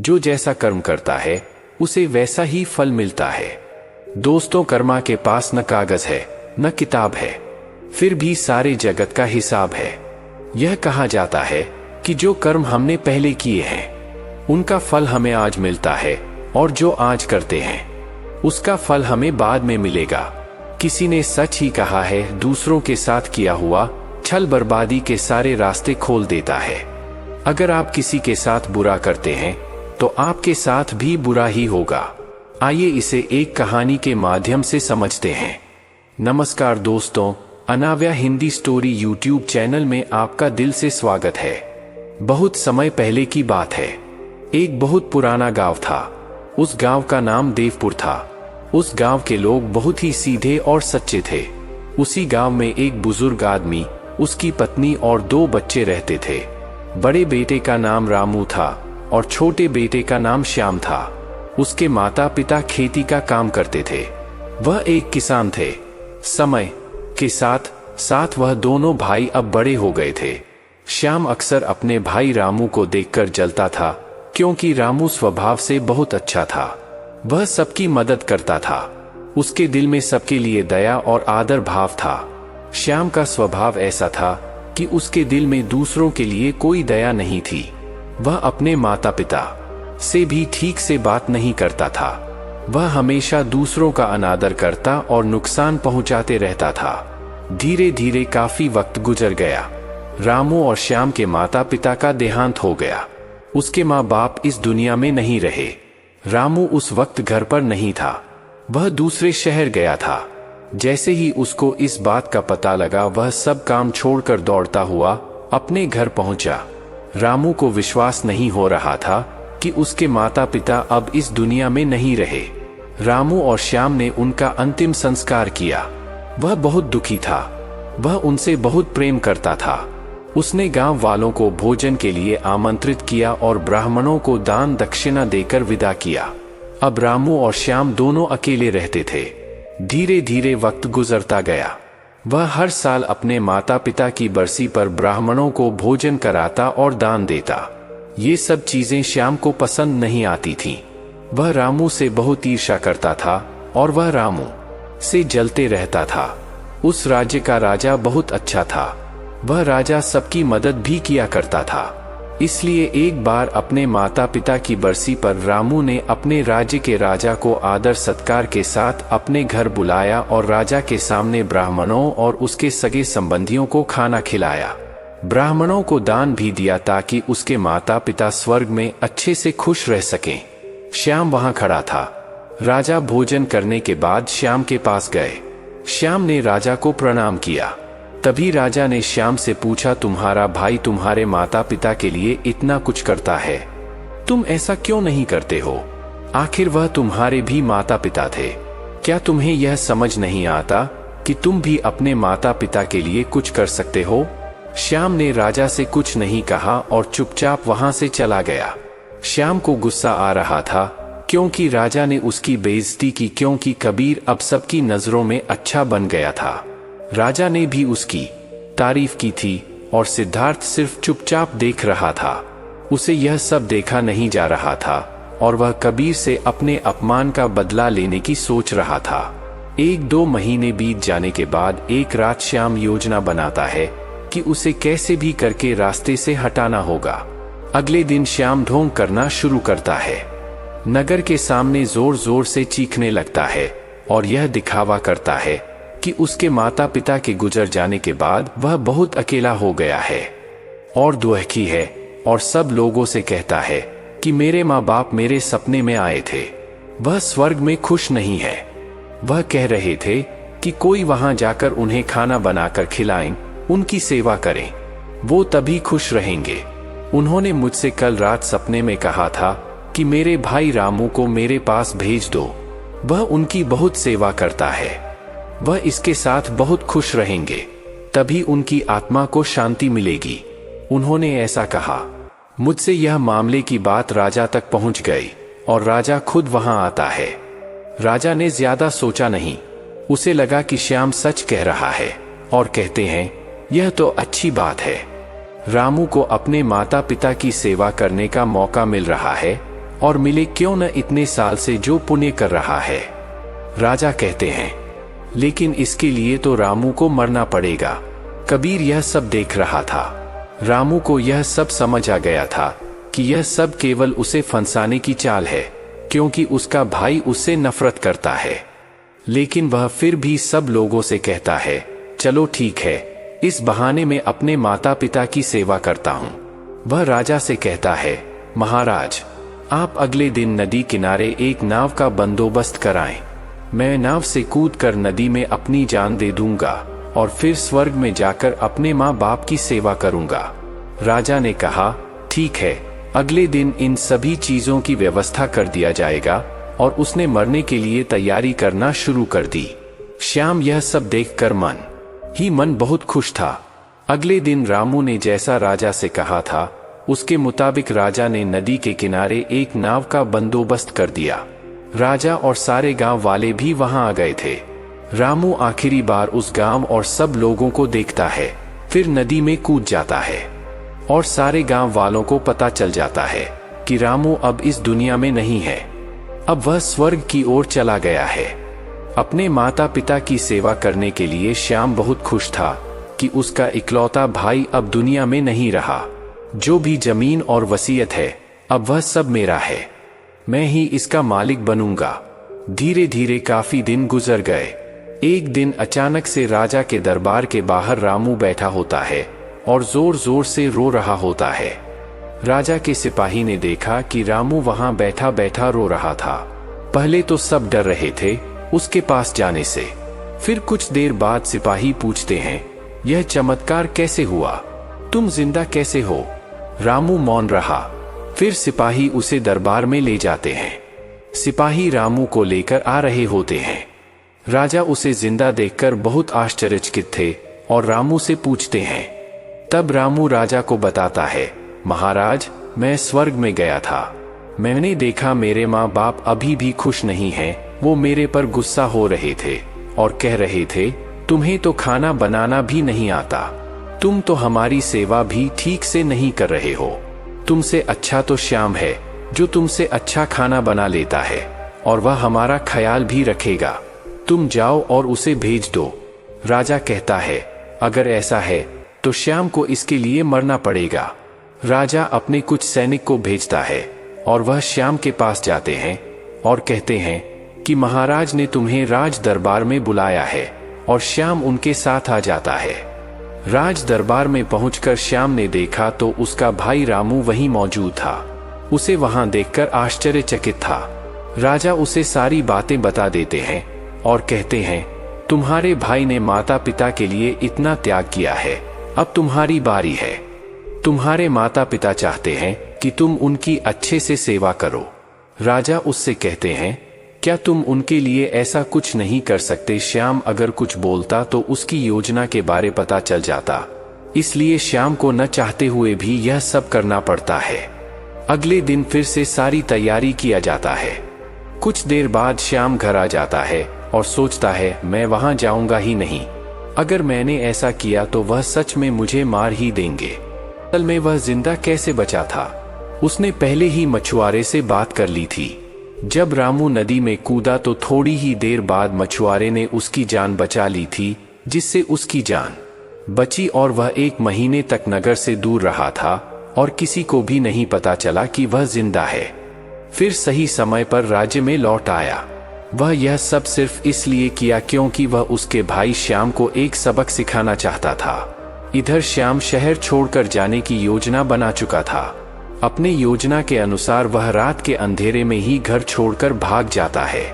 जो जैसा कर्म करता है उसे वैसा ही फल मिलता है। दोस्तों, कर्मा के पास न कागज है न किताब है, फिर भी सारे जगत का हिसाब है। यह कहा जाता है कि जो कर्म हमने पहले किए हैं उनका फल हमें आज मिलता है, और जो आज करते हैं उसका फल हमें बाद में मिलेगा। किसी ने सच ही कहा है, दूसरों के साथ किया हुआ छल बर्बादी के सारे रास्ते खोल देता है। अगर आप किसी के साथ बुरा करते हैं तो आपके साथ भी बुरा ही होगा। आइए इसे एक कहानी के माध्यम से समझते हैं। नमस्कार दोस्तों, अनाव्या हिंदी स्टोरी यूट्यूब चैनल में आपका दिल से स्वागत है। बहुत समय पहले की बात है। एक बहुत पुराना गांव था। उस गांव का नाम देवपुर था। उस गांव के लोग बहुत ही सीधे और सच्चे थे। उसी गांव में एक बुजुर्ग आदमी, उसकी पत्नी और 2 बच्चे रहते थे। बड़े बेटे का नाम रामू था और छोटे बेटे का नाम श्याम था। उसके माता पिता खेती का काम करते थे। वह एक किसान थे। समय के साथ साथ वह दोनों भाई अब बड़े हो गए थे। श्याम अक्सर अपने भाई रामू को देखकर जलता था, क्योंकि रामू स्वभाव से बहुत अच्छा था। वह सबकी मदद करता था। उसके दिल में सबके लिए दया और आदर भाव था। श्याम का स्वभाव ऐसा था कि उसके दिल में दूसरों के लिए कोई दया नहीं थी। वह अपने माता पिता से भी ठीक से बात नहीं करता था। वह हमेशा दूसरों का अनादर करता और नुकसान पहुंचाते रहता था। धीरे धीरे काफी वक्त गुजर गया। रामू और श्याम के माता पिता का देहांत हो गया। उसके माँ बाप इस दुनिया में नहीं रहे। रामू उस वक्त घर पर नहीं था। वह दूसरे शहर गया था। जैसे ही उसको इस बात का पता लगा, वह सब काम छोड़कर दौड़ता हुआ अपने घर पहुंचा। रामू को विश्वास नहीं हो रहा था कि उसके माता पिता अब इस दुनिया में नहीं रहे। रामू और श्याम ने उनका अंतिम संस्कार किया। वह बहुत दुखी था। वह उनसे बहुत प्रेम करता था। उसने गांव वालों को भोजन के लिए आमंत्रित किया और ब्राह्मणों को दान दक्षिणा देकर विदा किया। अब रामू और श्याम दोनों अकेले रहते थे। धीरे धीरे वक्त गुजरता गया। वह हर साल अपने माता पिता की बरसी पर ब्राह्मणों को भोजन कराता और दान देता। ये सब चीजें श्याम को पसंद नहीं आती थीं। वह रामू से बहुत ईर्ष्या करता था और वह रामू से जलते रहता था। उस राज्य का राजा बहुत अच्छा था। वह राजा सबकी मदद भी किया करता था। इसलिए एक बार अपने माता पिता की बरसी पर रामू ने अपने राज्य के राजा को आदर सत्कार के साथ अपने घर बुलाया और राजा के सामने ब्राह्मणों और उसके सगे संबंधियों को खाना खिलाया। ब्राह्मणों को दान भी दिया ताकि उसके माता पिता स्वर्ग में अच्छे से खुश रह सकें। श्याम वहां खड़ा था। राजा भोजन करने के बाद श्याम के पास गए। श्याम ने राजा को प्रणाम किया। तभी राजा ने श्याम से पूछा, तुम्हारा भाई तुम्हारे माता पिता के लिए इतना कुछ करता है, तुम ऐसा क्यों नहीं करते हो? आखिर वह तुम्हारे भी माता पिता थे। क्या तुम्हें यह समझ नहीं आता कि तुम भी अपने माता पिता के लिए कुछ कर सकते हो? श्याम ने राजा से कुछ नहीं कहा और चुपचाप वहां से चला गया। श्याम को गुस्सा आ रहा था क्योंकि राजा ने उसकी बेइज्जती की, क्योंकि कबीर अब सबकी नजरों में अच्छा बन गया था। राजा ने भी उसकी तारीफ की थी और सिद्धार्थ सिर्फ चुपचाप देख रहा था। उसे यह सब देखा नहीं जा रहा था और वह कबीर से अपने अपमान का बदला लेने की सोच रहा था। 1-2 महीने बीत जाने के बाद एक रात श्याम योजना बनाता है कि उसे कैसे भी करके रास्ते से हटाना होगा। अगले दिन श्याम ढोंग करना शुरू करता है। नगर के सामने जोर जोर से चीखने लगता है और यह दिखावा करता है कि उसके माता पिता के गुजर जाने के बाद वह बहुत अकेला हो गया है और दुखी है, और सब लोगों से कहता है कि मेरे माँ बाप मेरे सपने में आए थे, वह स्वर्ग में खुश नहीं है। वह कह रहे थे कि कोई वहां जाकर उन्हें खाना बनाकर खिलाएं, उनकी सेवा करें, वो तभी खुश रहेंगे। उन्होंने मुझसे कल रात सपने में कहा था कि मेरे भाई रामू को मेरे पास भेज दो, वह उनकी बहुत सेवा करता है, वह इसके साथ बहुत खुश रहेंगे, तभी उनकी आत्मा को शांति मिलेगी। उन्होंने ऐसा कहा। मुझसे यह मामले की बात राजा तक पहुंच गई और राजा खुद वहां आता है। राजा ने ज्यादा सोचा नहीं। उसे लगा कि श्याम सच कह रहा है और कहते हैं, यह तो अच्छी बात है। रामू को अपने माता पिता की सेवा करने का मौका मिल रहा है और मिले क्यों न इतने साल से जो पुण्य कर रहा है। राजा कहते हैं, लेकिन इसके लिए तो रामू को मरना पड़ेगा। कबीर यह सब देख रहा था। रामू को यह सब समझ आ गया था कि यह सब केवल उसे फंसाने की चाल है, क्योंकि उसका भाई उससे नफरत करता है। लेकिन वह फिर भी सब लोगों से कहता है, चलो ठीक है, इस बहाने में अपने माता पिता की सेवा करता हूँ। वह राजा से कहता है, महाराज, आप अगले दिन नदी किनारे एक नाव का बंदोबस्त कराएं। मैं नाव से कूदकर नदी में अपनी जान दे दूंगा और फिर स्वर्ग में जाकर अपने माँ बाप की सेवा करूंगा। राजा ने कहा, ठीक है, अगले दिन इन सभी चीजों की व्यवस्था कर दिया जाएगा और उसने मरने के लिए तैयारी करना शुरू कर दी। श्याम यह सब देखकर मन ही मन बहुत खुश था। अगले दिन रामू ने जैसा राजा से कहा था, उसके मुताबिक राजा ने नदी के किनारे एक नाव का बंदोबस्त कर दिया। राजा और सारे गांव वाले भी वहां आ गए थे। रामू आखिरी बार उस गांव और सब लोगों को देखता है, फिर नदी में कूद जाता है और सारे गांव वालों को पता चल जाता है कि रामू अब इस दुनिया में नहीं है। अब वह स्वर्ग की ओर चला गया है। अपने माता पिता की सेवा करने के लिए श्याम बहुत खुश था कि उसका इकलौता भाई अब दुनिया में नहीं रहा। जो भी जमीन और वसीयत है, अब वह सब मेरा है। मैं ही इसका मालिक बनूंगा। धीरे धीरे काफी दिन गुजर गए। एक दिन अचानक से राजा के दरबार के बाहर रामू बैठा होता है और जोर जोर से रो रहा होता है। राजा के सिपाही ने देखा कि रामू वहां बैठा बैठा रो रहा था। पहले तो सब डर रहे थे उसके पास जाने से। फिर कुछ देर बाद सिपाही पूछते हैं, यह चमत्कार कैसे हुआ? तुम जिंदा कैसे हो? रामू मौन रहा। फिर सिपाही उसे दरबार में ले जाते हैं। सिपाही रामू को लेकर आ रहे होते हैं। राजा उसे जिंदा देखकर बहुत आश्चर्यचकित थे और रामू से पूछते हैं। तब रामू राजा को बताता है, महाराज, मैं स्वर्ग में गया था। मैंने देखा मेरे माँ बाप अभी भी खुश नहीं हैं। वो मेरे पर गुस्सा हो रहे थे और कह रहे थे, तुम्हें तो खाना बनाना भी नहीं आता। तुम तो हमारी सेवा भी ठीक से नहीं कर रहे हो। तुमसे अच्छा तो श्याम है, जो तुमसे अच्छा खाना बना लेता है और वह हमारा ख्याल भी रखेगा। तुम जाओ और उसे भेज दो। राजा कहता है, अगर ऐसा है तो श्याम को इसके लिए मरना पड़ेगा। राजा अपने कुछ सैनिक को भेजता है और वह श्याम के पास जाते हैं और कहते हैं कि महाराज ने तुम्हें राज दरबार में बुलाया है, और श्याम उनके साथ आ जाता है। राज दरबार में पहुंचकर श्याम ने देखा तो उसका भाई रामू वहीं मौजूद था। उसे वहां देखकर आश्चर्यचकित था। राजा उसे सारी बातें बता देते हैं और कहते हैं, तुम्हारे भाई ने माता पिता के लिए इतना त्याग किया है, अब तुम्हारी बारी है। तुम्हारे माता पिता चाहते हैं कि तुम उनकी अच्छे से सेवा करो। राजा उससे कहते हैं, क्या तुम उनके लिए ऐसा कुछ नहीं कर सकते? श्याम अगर कुछ बोलता तो उसकी योजना के बारे पता चल जाता, इसलिए श्याम को न चाहते हुए भी यह सब करना पड़ता है। अगले दिन फिर से सारी तैयारी किया जाता है। कुछ देर बाद श्याम घर आ जाता है और सोचता है, मैं वहां जाऊंगा ही नहीं। अगर मैंने ऐसा किया तो वह सच में मुझे मार ही देंगे। असल में वह जिंदा कैसे बचा था? उसने पहले ही मछुआरे से बात कर ली थी। जब रामू नदी में कूदा तो थोड़ी ही देर बाद मछुआरे ने उसकी जान बचा ली थी, जिससे उसकी जान बची और वह 1 महीने तक नगर से दूर रहा था और किसी को भी नहीं पता चला कि वह जिंदा है। फिर सही समय पर राज्य में लौट आया। वह यह सब सिर्फ इसलिए किया क्योंकि वह उसके भाई श्याम को एक सबक सिखाना चाहता था। इधर श्याम शहर छोड़कर जाने की योजना बना चुका था। अपने योजना के अनुसार वह रात के अंधेरे में ही घर छोड़कर भाग जाता है।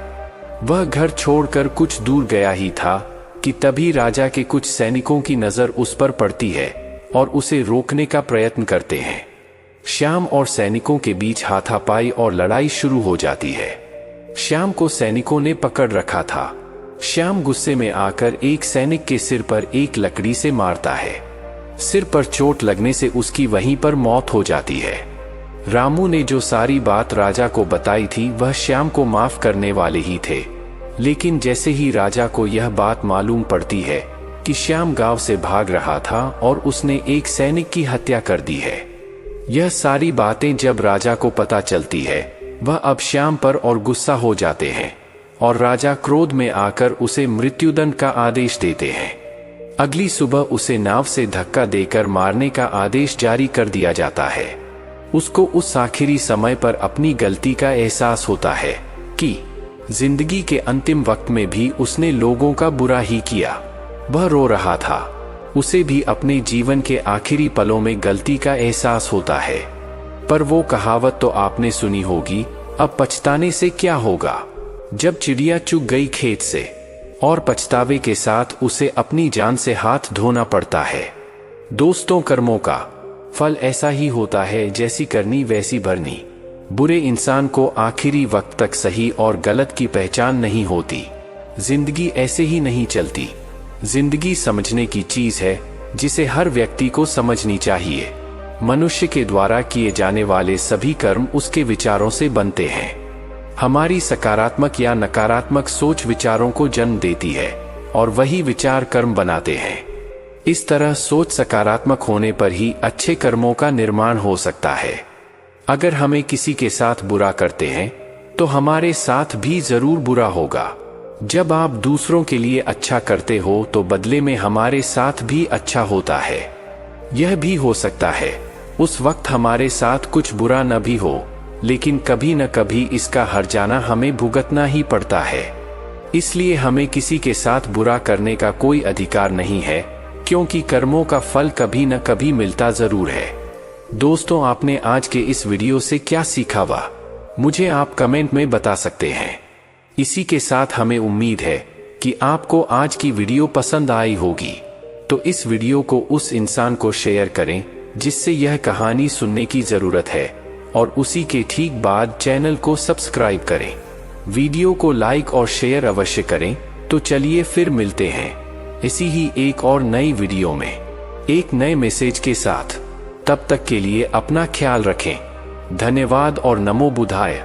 वह घर छोड़कर कुछ दूर गया ही था कि तभी राजा के कुछ सैनिकों की नजर उस पर पड़ती है और उसे रोकने का प्रयत्न करते हैं। श्याम और सैनिकों के बीच हाथापाई और लड़ाई शुरू हो जाती है। श्याम को सैनिकों ने पकड़ रखा था। श्याम गुस्से में आकर एक सैनिक के सिर पर एक लकड़ी से मारता है। सिर पर चोट लगने से उसकी वहीं पर मौत हो जाती है। रामू ने जो सारी बात राजा को बताई थी वह श्याम को माफ करने वाले ही थे, लेकिन जैसे ही राजा को यह बात मालूम पड़ती है कि श्याम गांव से भाग रहा था और उसने एक सैनिक की हत्या कर दी है, यह सारी बातें जब राजा को पता चलती है वह अब श्याम पर और गुस्सा हो जाते हैं और राजा क्रोध में आकर उसे मृत्युदंड का आदेश देते हैं। अगली सुबह उसे नाव से धक्का देकर मारने का आदेश जारी कर दिया जाता है। उसको उस आखिरी समय पर अपनी गलती का एहसास होता है कि जिंदगी के अंतिम वक्त में भी उसने लोगों का बुरा ही किया। वह रो रहा था। उसे भी अपने जीवन के आखिरी पलों में गलती का एहसास होता है। पर वो कहावत तो आपने सुनी होगी, अब पछताने से क्या होगा। जब चिड़िया चुग गई खेत से, और पछतावे के साथ उसे अपनी जान से हाथ धोना पड़ता है। दोस्तों, कर्मों का फल ऐसा ही होता है, जैसी करनी वैसी भरनी। बुरे इंसान को आखिरी वक्त तक सही और गलत की पहचान नहीं होती। जिंदगी ऐसे ही नहीं चलती। जिंदगी समझने की चीज है, जिसे हर व्यक्ति को समझनी चाहिए। मनुष्य के द्वारा किए जाने वाले सभी कर्म उसके विचारों से बनते हैं। हमारी सकारात्मक या नकारात्मक सोच विचारों को जन्म देती है और वही विचार कर्म बनाते हैं। इस तरह सोच सकारात्मक होने पर ही अच्छे कर्मों का निर्माण हो सकता है। अगर हमें किसी के साथ बुरा करते हैं तो हमारे साथ भी जरूर बुरा होगा। जब आप दूसरों के लिए अच्छा करते हो तो बदले में हमारे साथ भी अच्छा होता है। यह भी हो सकता है उस वक्त हमारे साथ कुछ बुरा न भी हो, लेकिन कभी न कभी इसका हर्जाना हमें भुगतना ही पड़ता है। इसलिए हमें किसी के साथ बुरा करने का कोई अधिकार नहीं है, क्योंकि कर्मों का फल कभी न कभी मिलता जरूर है। दोस्तों, आपने आज के इस वीडियो से क्या सीखा वह मुझे आप कमेंट में बता सकते हैं। इसी के साथ हमें उम्मीद है कि आपको आज की वीडियो पसंद आई होगी, तो इस वीडियो को उस इंसान को शेयर करें जिससे यह कहानी सुनने की जरूरत है, और उसी के ठीक बाद चैनल को सब्सक्राइब करें। वीडियो को लाइक और शेयर अवश्य करें। तो चलिए फिर मिलते हैं इसी ही एक और नई वीडियो में, एक नए मैसेज के साथ। तब तक के लिए अपना ख्याल रखें। धन्यवाद और नमो बुद्धाय।